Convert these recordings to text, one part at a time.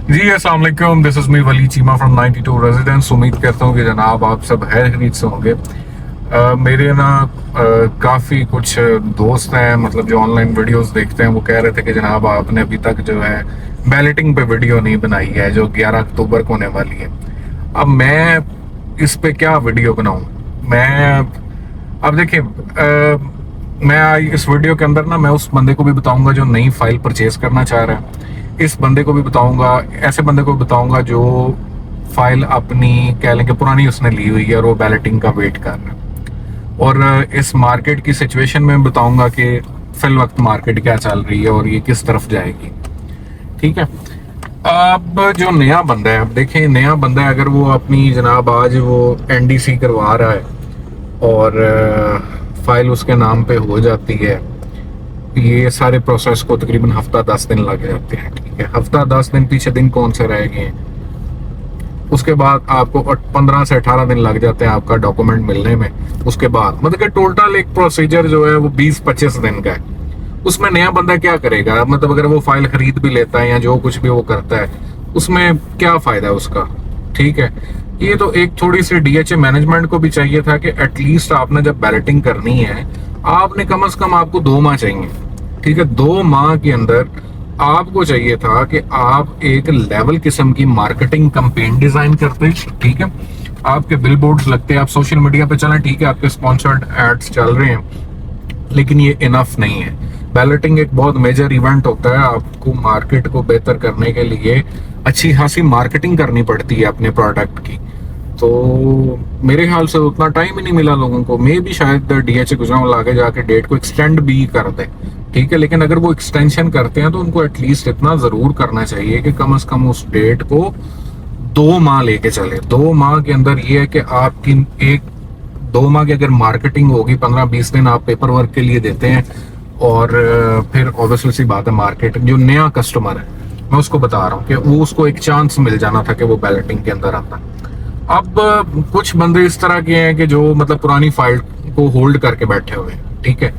जी अस्सलाम वालेकुम, this is me Wali Cheema from 92 residence. उम्मीद करता हूँ कि जनाब आप सब खैरियत से होंगे। मेरे ना काफ़ी कुछ दोस्त हैं, मतलब जो ऑनलाइन वीडियोस देखते हैं, वो कह रहे थे कि जनाब आपने अभी तक जो है बैलेटिंग पे वीडियो नहीं बनाई है जो 11 अक्टूबर को होने वाली है। अब मैं इस पे क्या वीडियो बनाऊं? मैं अब देखिए, मैं इस वीडियो के अंदर ना मैं उस बंदे को भी बताऊंगा जो नई फाइल परचेज करना चाह रहा है। इस बंदे को भी बताऊंगा, ऐसे बंदे को भी बताऊंगा जो फाइल अपनी कह लें कि पुरानी उसने ली हुई है और वो बैलेटिंग का वेट कर रहा है। और इस मार्केट की सिचुएशन में बताऊंगा कि फिल वक्त मार्केट क्या चल रही है और ये किस तरफ जाएगी। ठीक है। अब जो नया बंदा है, अब देखें नया बंदा है, अगर वो अपनी जनाब आज वो एनडीसी करवा रहा है और फाइल उसके नाम पे हो जाती है, ये सारे प्रोसेस को तकरीबन हफ्ता 10 दिन लग जाते हैं। ठीक है, हफ्ता 10 दिन, पीछे दिन कौन से रह गए हैं। उसके बाद आपको 15 से 18 दिन लग जाते हैं आपका डॉक्यूमेंट मिलने में। उसके बाद मतलब कि टोटल एक प्रोसीजर जो है वो 20-25 दिन का है। उसमें नया बंदा क्या करेगा? मतलब अगर वो फाइल खरीद भी लेता है या जो कुछ भी वो करता है, उसमें क्या फायदा है उसका? ठीक है। ये तो एक थोड़ी सी डीएचए मैनेजमेंट को भी चाहिए था कि एटलीस्ट आपने जब बैलेटिंग करनी है, आपने कम से कम आपको 2 माह चाहिए। ठीक है, 2 माह के अंदर आपको चाहिए था कि आप एक लेवल किस्म की मार्केटिंग कैंपेन डिजाइन करते। ठीक है, आपके बिल बोर्ड्स लगते हैं, आप सोशल मीडिया पे चलें, ठीक है, आपके स्पॉन्सर्ड एड्स चल रहे हैं, लेकिन ये इनफ नहीं है। बैलेटिंग एक बहुत मेजर इवेंट होता है। आपको मार्केट को बेहतर करने के लिए अच्छी खासी मार्केटिंग करनी पड़ती है अपने प्रोडक्ट की। तो मेरे ख्याल से उतना टाइम ही नहीं मिला लोगों को। मे भी शायद डीएचए गुजरावाला आगे जाके डेट को एक्सटेंड भी कर दे। ठीक है, लेकिन अगर वो एक्सटेंशन करते हैं तो उनको एटलीस्ट इतना जरूर करना चाहिए कि कम से कम उस डेट को 2 माह लेके चले। 2 माह के अंदर ये है कि आपकी एक 2 माह की अगर मार्केटिंग होगी, 15-20 दिन आप पेपर वर्क के लिए देते हैं, और फिर ऑब्वियसली सी बात है, मार्केट जो नया कस्टमर है, मैं उसको बता रहा हूँ कि वो उसको एक चांस मिल जाना था कि वो बैलेटिंग के अंदर आता। अब कुछ बंदे इस तरह के हैं कि जो मतलब पुरानी फाइल को होल्ड करके बैठे हुए हैं। ठीक है,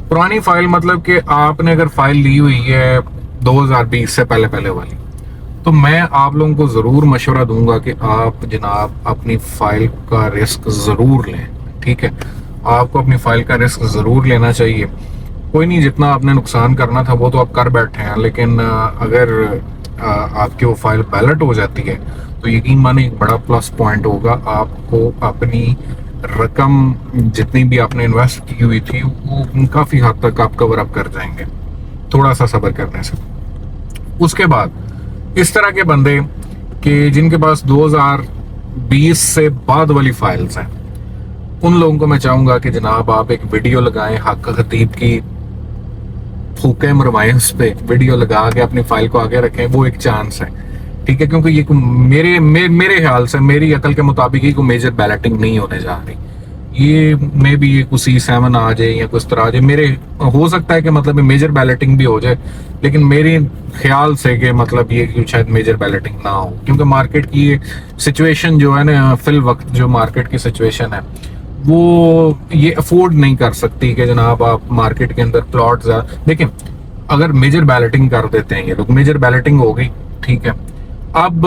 पुरानी फाइल मतलब कि आपने अगर फाइल ली हुई है 2020 से पहले पहले वाली, तो मैं आप लोगों को जरूर मशवरा दूंगा कि आप जनाब अपनी फाइल का रिस्क जरूर लें। ठीक है, आपको अपनी फाइल का रिस्क जरूर लेना चाहिए। कोई नहीं, जितना आपने नुकसान करना था वो तो आप कर बैठे हैं, लेकिन अगर आपकी वो फाइल बैलेट हो जाती है तो यकीन माने एक बड़ा प्लस पॉइंट होगा। आपको अपनी रकम जितनी भी आपने इन्वेस्ट की हुई थी वो काफ़ी हद तक आप कवर अप कर जाएंगे, थोड़ा सा सब्र करने से। उसके बाद इस तरह के बंदे कि जिनके पास 2020 से बाद वाली फाइल्स हैं, उन लोगों को मैं चाहूंगा कि जनाब आप एक वीडियो लगाएं, हक खतीब की फूके मरवाएं, उस पर वीडियो लगा के अपनी फाइल को आगे रखें। वो एक चांस है। ठीक है, क्योंकि ये मेरे ख्याल से, मेरी अकल के मुताबिक, ये कोई मेजर बैलेटिंग नहीं होने जा रही। ये मे भी ये कुछ C7 आ जाए या कुछ तरह आ जाए। मेरे हो सकता है कि मतलब मेजर बैलेटिंग भी हो जाए, लेकिन मेरे ख्याल से कि मतलब ये शायद मेजर बैलेटिंग ना हो, क्योंकि मार्केट की ये सिचुएशन जो है ना, फिल वक्त जो मार्केट की सिचुएशन है, वो ये अफोर्ड नहीं कर सकती कि जनाब आप मार्केट के अंदर प्लॉट। लेकिन अगर मेजर बैलेटिंग कर देते हैं ये लोग, मेजर बैलेटिंग हो गई, ठीक है, अब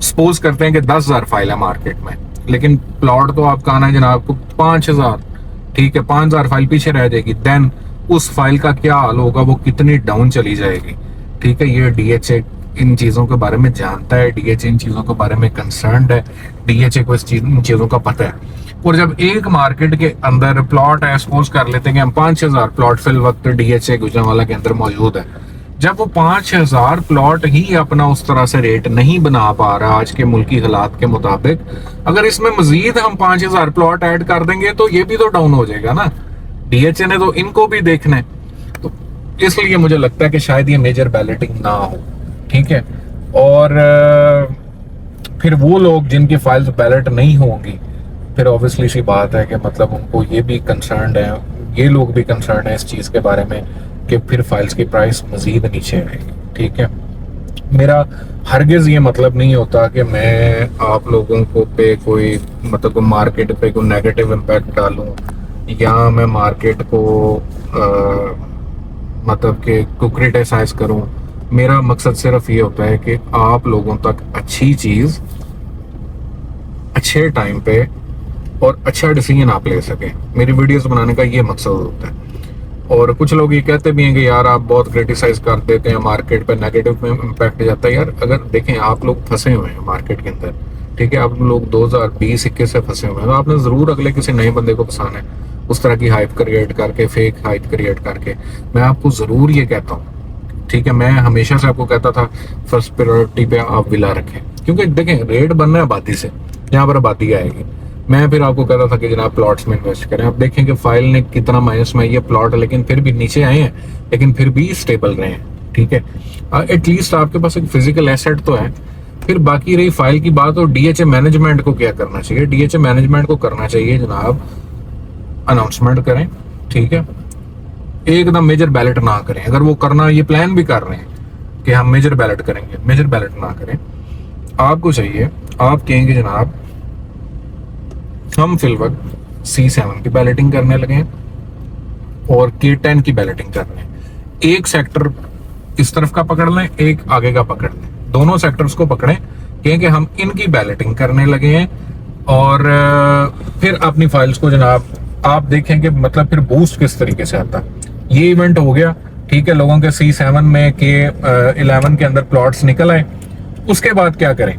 सपोज करते हैं कि 10,000 फाइल है मार्केट में, लेकिन प्लॉट तो आपका आना है जनाब आपको 5,000। ठीक है, 5,000 फाइल पीछे रह जाएगी। देन उस फाइल का क्या हाल होगा, वो कितनी डाउन चली जाएगी। ठीक है, ये डीएचए इन चीजों के बारे में जानता है, डीएचए इन चीजों के बारे में कंसर्न्ड है, डीएचए को इन चीजों का पता है। और जब एक मार्केट के अंदर प्लॉट है, सपोज कर लेते हैं कि हम 5,000 प्लॉट फिल वक्त डीएचए गुजरांवाला के अंदर मौजूद है, जब वो 5,000 प्लॉट ही अपना उस तरह से रेट नहीं बना पा रहा आज के मुल्की हालात के मुताबिक, अगर इसमें मजीद हम 5,000 प्लॉट ऐड कर देंगे तो ये भी तो डाउन हो जाएगा ना। डीएचए ने तो इनको भी देखना है। तो इसलिए मुझे लगता है कि शायद ये मेजर बैलेटिंग ना हो। ठीक है, और फिर वो लोग जिनकी फाइल्स बैलेट नहीं होंगी, फिर ऑब्वियसली सी बात है कि मतलब उनको ये भी कंसर्न है, ये लोग भी कंसर्न है इस चीज़ के बारे में कि फिर फाइल्स की प्राइस मजीद नीचे आएगी। ठीक है, मेरा हरगिज ये मतलब नहीं होता कि मैं आप लोगों को पे कोई मतलब मार्केट पे कोई नेगेटिव इम्पैक्ट डालूं, या मैं मार्केट को मतलब कि क्रिटिसाइज करूं। मेरा मकसद सिर्फ ये होता है कि आप लोगों तक अच्छी चीज़ अच्छे टाइम पे और अच्छा डिसीजन आप ले सकें। मेरी वीडियोस बनाने का ये मकसद होता है। और कुछ लोग ये कहते भी हैं कि यार आप बहुत क्रिटिसाइज कर देते हैं, मार्केट पे नेगेटिव में इम्पैक्ट जाता है। यार अगर देखें, आप लोग फंसे हुए हैं मार्केट के अंदर, ठीक है, आप लोग 2020-21 से फंसे हुए हैं, तो आपने ज़रूर अगले किसी नए बंदे को फंसाना है, उस तरह की हाइप क्रिएट करके, फेक हाइप क्रिएट करके। मैं आपको ज़रूर ये कहता हूँ, ठीक है, मैं हमेशा से आपको कहता था फर्स्ट प्रायोरिटी पे आप विला रखें, क्योंकि देखें रेट बनना है आबादी से, यहाँ पर आबादी आएगी। मैं फिर आपको कहता था कि जनाब प्लॉट्स में इन्वेस्ट करें। आप देखें कि फाइल ने कितना माइनस में ये प्लॉट, लेकिन फिर भी नीचे आए हैं, लेकिन फिर भी स्टेबल रहे हैं, ठीक है। एटलीस्ट आपके पास एक फिजिकल एसेट तो है। फिर बाकी रही फाइल की बात, और डीएचए मैनेजमेंट को क्या करना चाहिए? डीएचए मैनेजमेंट को करना चाहिए जनाब, अनाउंसमेंट करें, ठीक है, एकदम मेजर बैलेट ना करें। अगर वो करना, ये प्लान भी कर रहे हैं कि हम मेजर बैलेट करेंगे, मेजर बैलेट ना करें। आपको चाहिए, आप कहेंगे जनाब हम फिल वक्त C7 की बैलेटिंग करने लगे और K10 की बैलेटिंग करने। एक सेक्टर इस तरफ का पकड़ लें, एक आगे का पकड़ लें, दोनों सेक्टर्स को पकड़ें, कहेंगे हम इनकी बैलेटिंग करने लगे हैं। और फिर अपनी फाइल्स को जनाब आप देखेंगे, मतलब फिर बूस्ट किस तरीके से आता है। ये इवेंट हो गया, ठीक है, लोगों के C7 में K11 के अंदर प्लॉट्स निकल आए। उसके बाद क्या करें?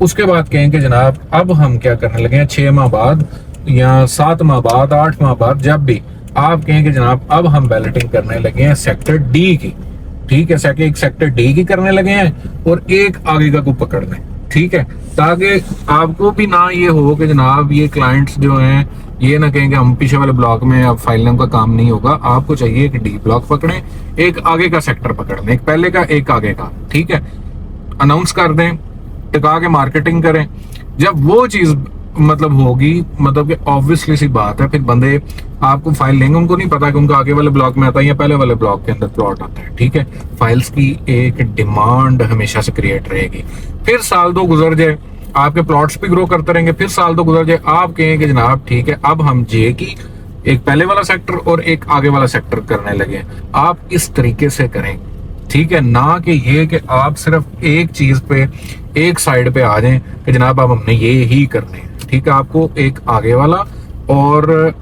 उसके बाद कहेंगे जनाब अब हम क्या करने लगे हैं, 6 माह बाद या 7 माह बाद, 8 माह बाद, जब भी आप कहेंगे जनाब अब हम बैलेटिंग करने लगे हैं सेक्टर डी की, ठीक है, एक सेक्टर डी की करने लगे हैं और एक आगे का को पकड़ लें, ठीक है, ताकि आपको भी ना ये हो कि जनाब ये क्लाइंट्स जो हैं ये ना कहेंगे हम पीछे वाले ब्लॉक में अब फाइल का काम नहीं होगा। आपको चाहिए एक डी ब्लॉक पकड़ें, एक आगे का सेक्टर पकड़ लें, एक पहले का एक आगे का, ठीक है, अनाउंस कर दें, टिका के मार्केटिंग करें। जब वो चीज मतलब होगी, मतलब कि ऑब्वियसली सी बात है, फिर बंदे आपको फाइल लेंगे, उनको नहीं पता कि उनका आगे वाले ब्लॉक में आता है या पहले वाले ब्लॉक के अंदर प्लॉट आता है, ठीक है। फाइल्स की एक डिमांड हमेशा से क्रिएट रहेगी। फिर साल 2 गुजर जाए, आपके प्लॉट्स भी ग्रो करते रहेंगे, फिर साल 2 गुजर जाए, आप कहेंगे जनाब ठीक है अब हम जे की एक पहले वाला सेक्टर और एक आगे वाला सेक्टर करने लगे। आप इस तरीके से करें, ठीक है, ना कि ये कि आप सिर्फ एक चीज पे, एक साइड पे आ जाएं कि जनाब अब हमने ये ही करने हैं, ठीक है। आपको एक आगे वाला और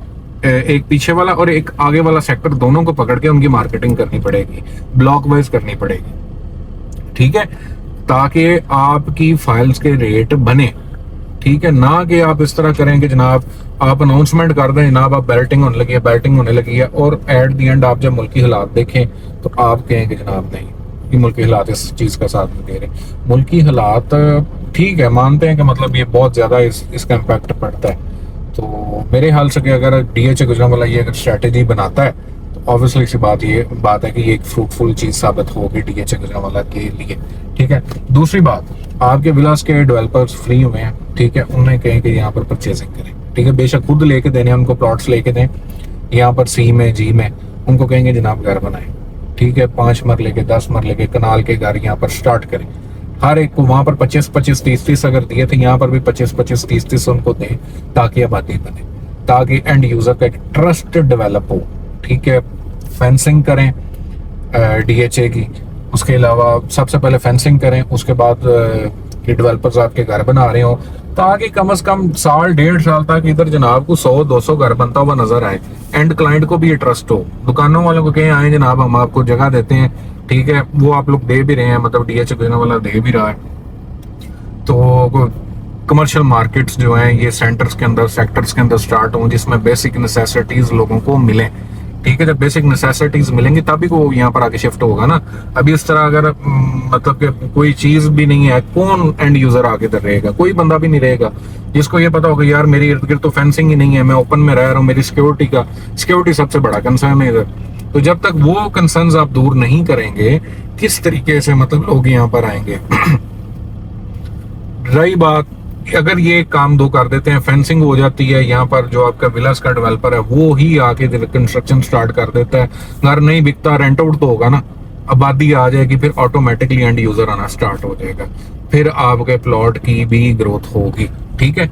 एक पीछे वाला और एक आगे वाला सेक्टर दोनों को पकड़ के उनकी मार्केटिंग करनी पड़ेगी, ब्लॉक वाइज करनी पड़ेगी, ठीक है, ताकि आपकी फाइल्स के रेट बने, ठीक है। ना कि आप इस तरह करें कि जनाब आप अनाउंसमेंट कर दें जनाब आप बैलेटिंग होने लगी है, बैलेटिंग होने लगी है, और एट दी एंड आप जब मुल्की हालात देखें तो आप कहें कि जनाब नहीं, ये मुल्की हालात इस चीज का साथ नहीं दे रहे। मुल्की हालात ठीक है, मानते हैं कि मतलब ये बहुत ज्यादा इसका इम्पैक्ट पड़ता है। तो मेरे ख्याल से कि अगर डीएचए गुजरांवाला ये अगर स्ट्रेटेजी बनाता है तो ऑब्वियसली सी बात है कि ये एक फ्रूटफुल चीज साबित होगी डीएचए गुजरांवाला के लिए, ठीक है। दूसरी बात, आपके विलास के डेवलपर्स फ्री हुए हैं, ठीक है, उन्हें कहें कि यहाँ पर परचेजिंग करें, ठीक है, बेशक खुद लेके देने, उनको प्लॉट्स लेके दें, यहाँ पर सी में जी में, उनको कहेंगे जनाब घर बनाएं, ठीक है, 5 मरले के 10 मरले के कनाल के घर यहाँ पर स्टार्ट करें। हर एक को वहां पर 25-25, 30-30 अगर दिए थे, यहाँ पर भी 25-25, 30-30 उनको दें, ताकि आबादी बने, ताकि एंड यूजर का एक ट्रस्ट डेवलप हो, ठीक है। फेंसिंग करें डीएचए की, उसके अलावा सबसे पहले फेंसिंग करें, उसके बाद ये डेवलपर्स आपके घर बना रहे हो, ताकि कम से कम 1.5 साल तक इधर जनाब को 100-200 घर बनता हुआ नजर आए, एंड क्लाइंट को भी ये ट्रस्ट हो। दुकानों वालों को कहें आए जनाब हम आपको जगह देते हैं, ठीक है, वो आप लोग दे भी रहे हैं, मतलब डीएचए देने वाला दे भी रहा है। तो कमर्शियल मार्केट्स जो हैं ये सेंटर्स के अंदर, सेक्टर्स के अंदर स्टार्ट हों, जिसमें बेसिक नेसेसिटीज लोगों को मिलें, ठीक है। जब बेसिक नेसेसिटीज मिलेंगी तभी को यहाँ पर आके शिफ्ट होगा ना। अभी इस तरह अगर मतलब कि कोई चीज भी नहीं है, कौन एंड यूजर आके इधर रहेगा? कोई बंदा भी नहीं रहेगा जिसको ये पता होगा यार मेरी इर्द गिर्द तो फेंसिंग ही नहीं है, मैं ओपन में रह रहा हूँ, मेरी सिक्योरिटी सबसे बड़ा कंसर्न है इधर। तो जब तक वो कंसर्न्स आप दूर नहीं करेंगे, किस तरीके से मतलब लोग यहाँ पर आएंगे? रही बात, अगर ये काम 2 कर देते हैं, फेंसिंग हो जाती है, यहाँ पर जो आपका विलास का डेवलपर है वो ही आके कंस्ट्रक्शन स्टार्ट कर देता है, घर नहीं बिकता, रेंट आउट तो होगा ना, आबादी आ जाएगी, फिर ऑटोमेटिकली एंड यूजर आना स्टार्ट हो जाएगा, फिर आपके प्लॉट की भी ग्रोथ होगी, ठीक है।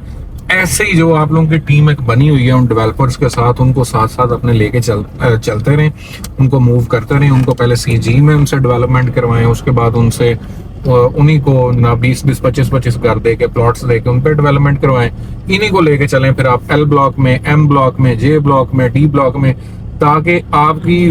ऐसे ही जो आप लोगों की टीम एक बनी हुई है उन डेवलपर्स के साथ, उनको साथ साथ अपने लेके चलते रहें, उनको मूव करते रहें। उनको पहले सीजी में उनसे डेवलपमेंट करवाएं, उसके बाद उनसे उन्हीं को ना 20-20, 25-25 घर दे के प्लॉट्स दे के उन पर डेवलपमेंट करवाएं। इन्हीं को लेके चलें फिर आप एल ब्लॉक में, एम ब्लॉक में, जे ब्लॉक में, डी ब्लॉक में, ताकि आपकी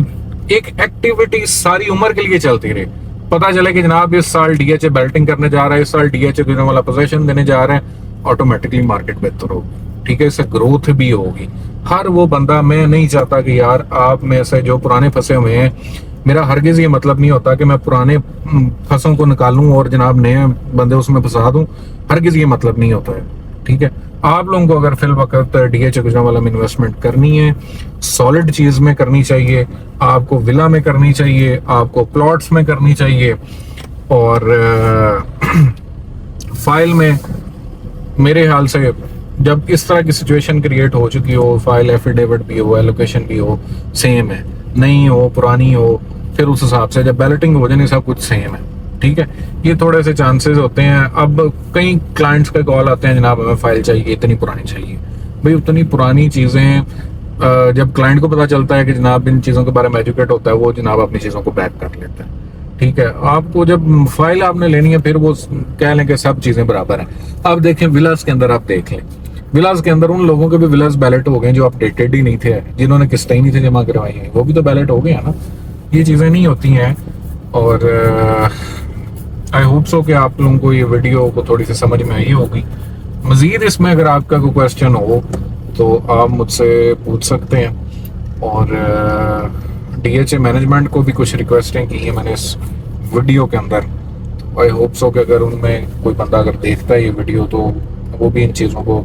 एक एक्टिविटी सारी उम्र के लिए चलती रहे। पता चले कि जनाब इस साल डीएचए बेल्टिंग करने जा रहा है, इस साल डीएचए वाला पोजीशन देने जा रहे हैं, ऑटोमेटिकली मार्केट बेहतर होगी। ठीक है, इससे ग्रोथ भी होगी। हर वो बंदा, मैं नहीं चाहता कि यार आप में से जो पुराने फंसे हुए हैं, मेरा हरगिज ये मतलब नहीं होता कि मैं पुराने फंसों को निकालूं और जनाब नए बंदे उसमें फंसा दूं, हरगिज ये मतलब नहीं होता है। ठीक है, आप लोगों को अगर फिल वक्त डीएचए वाला में इन्वेस्टमेंट करनी है, सॉलिड चीज में करनी चाहिए, आपको विला में करनी चाहिए, आपको प्लॉट्स में करनी चाहिए, और फाइल में मेरे ख्याल से जब इस तरह की सिचुएशन क्रिएट हो चुकी हो, फाइल एफिडेविट भी हो, एलोकेशन भी हो, सेम है, नई हो पुरानी हो, फिर उस हिसाब से जब बैलेटिंग हो जाए सब कुछ सेम है। ठीक है, ये थोड़े से चांसेस होते हैं। अब कई क्लाइंट्स का कॉल आते हैं, जनाब हमें फाइल चाहिए, इतनी पुरानी चाहिए। भाई उतनी पुरानी चीज़ें जब क्लाइंट को पता चलता है कि जनाब इन चीज़ों के बारे में एजुकेट होता है, वो जनाब अपनी चीज़ों को बैक कर लेता है। ठीक है, आपको जब फाइल आपने लेनी है फिर वो कह लें कि सब चीज़ें बराबर हैं। अब देखें विलास के अंदर, आप देख लें विलास के अंदर उन लोगों के भी विलास बैलेट हो गए जो अपडेटेड ही नहीं थे, जिन्होंने किस्तें ही नहीं थे जमा करवाई हैं, वो भी तो बैलेट हो गए हैं ना। ये चीज़ें नहीं होती हैं। और आई होप सो कि आप लोगों को ये वीडियो को थोड़ी सी समझ में आई होगी। मज़ीद इसमें अगर आपका कोई क्वेश्चन हो तो आप मुझसे पूछ सकते हैं। और डीएचए मैनेजमेंट को भी कुछ रिक्वेस्टें की हैं मैंने इस वीडियो के अंदर। तो आई होप सो कि अगर उनमें कोई बंदा अगर देखता है ये वीडियो तो वो भी इन चीज़ों को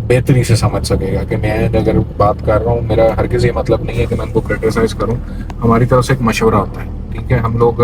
बेहतरी से समझ सकेगा कि मैं अगर बात कर रहा हूँ, मेरा हरगिज़ ये मतलब नहीं है कि मैं उनको क्रिटिसाइज करूँ। हमारी तरफ से एक मशवरा होता है। ठीक है, हम लोग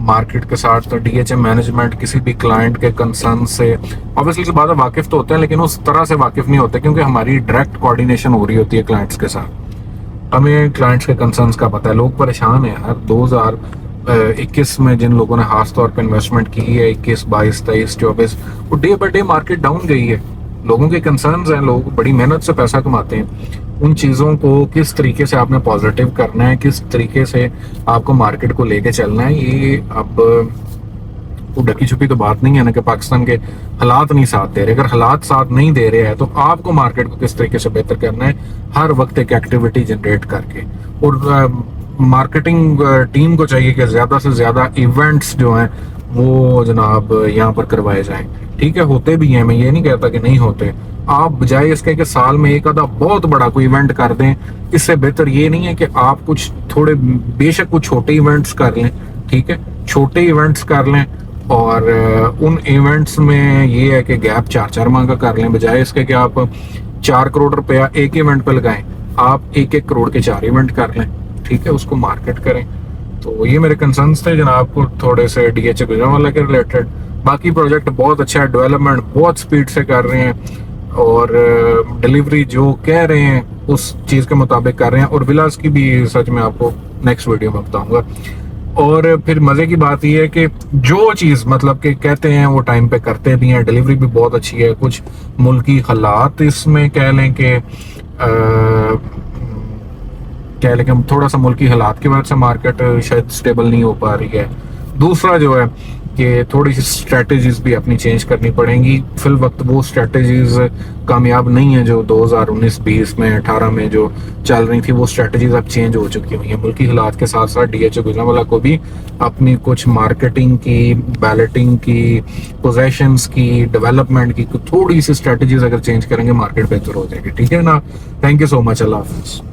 मार्केट के साथ तो डीएचए मैनेजमेंट किसी भी क्लाइंट के कंसर्न से ऑब्वियसली से बात वाकिफ तो होते हैं, लेकिन उस तरह से वाकिफ नहीं होते क्योंकि हमारी डायरेक्ट कोऑर्डिनेशन हो रही होती है क्लाइंट्स के साथ। हमें क्लाइंट्स के कंसर्न्स का पता है। लोग परेशान हैं यार। 2021 में जिन लोगों ने खास तौर पर इन्वेस्टमेंट की है, 21, 22, 23, 24, वो day by day market down गई है। लोगों के कंसर्न्स हैं, लोग बड़ी मेहनत से पैसा कमाते हैं। उन चीज़ों को किस तरीके से आपने पॉजिटिव करना है, किस तरीके से आपको मार्केट को लेके चलना है, ये अब ढकी छुपी तो बात नहीं है ना कि पाकिस्तान के हालात नहीं साथ दे रहे। अगर हालात साथ नहीं दे रहे हैं तो आपको मार्केट को किस तरीके से बेहतर करना है, हर वक्त एक एक्टिविटी जनरेट करके। और मार्केटिंग टीम को चाहिए कि ज़्यादा से ज़्यादा इवेंट्स जो हैं वो जनाब यहाँ पर करवाए जाएं। ठीक है, होते भी हैं, मैं ये नहीं कहता कि नहीं होते। आप बजाय इसके कि साल में एक आधा बहुत बड़ा कोई इवेंट कर दें, इससे बेहतर ये नहीं है कि आप कुछ थोड़े, बेशक कुछ छोटे इवेंट्स कर लें। ठीक है, छोटे इवेंट्स कर लें और उन इवेंट्स में ये है कि गैप 4-4 माह का कर लें, बजाय इसके कि आप 4 करोड़ रुपया एक इवेंट पे लगाएं, आप 1-1 करोड़ के 4 इवेंट कर लें। ठीक है, उसको मार्केट करें। तो ये मेरे कंसर्न्स थे जनाब को थोड़े से डीएचए गुजरांवाला के रिलेटेड। बाकी प्रोजेक्ट बहुत अच्छा है, डेवलपमेंट बहुत स्पीड से कर रहे हैं और डिलीवरी जो कह रहे हैं उस चीज़ के मुताबिक कर रहे हैं। और विलास की भी सच में आपको नेक्स्ट वीडियो में बताऊंगा। और फिर मज़े की बात यह है कि जो चीज़ मतलब कि कहते हैं वो टाइम पे करते भी हैं, डिलीवरी भी बहुत अच्छी है। कुछ मुल्की हालात इसमें कह लें कि थोड़ा सा मुल्की हालात की वजह से मार्केट शायद स्टेबल नहीं हो पा रही है। दूसरा जो है कि थोड़ी सी स्ट्रेटजीज भी अपनी चेंज करनी पड़ेंगी। फिल वक्त वो स्ट्रेटजीज कामयाब नहीं है जो 2019-20 में 18 में जो चल रही थी, वो स्ट्रेटजीज अब चेंज हो चुकी हुई हैं। मुल्की हालात के साथ साथ डीएचए गुजरांवाला को भी अपनी कुछ मार्केटिंग की, बैलेटिंग की, पोजेशंस की, डेवलपमेंट की थोड़ी सी स्ट्रेटजीज अगर चेंज करेंगे मार्केट बेहतर हो जाएगी। ठीक है ना। Thank you so much. अल्लाह हाफिज़।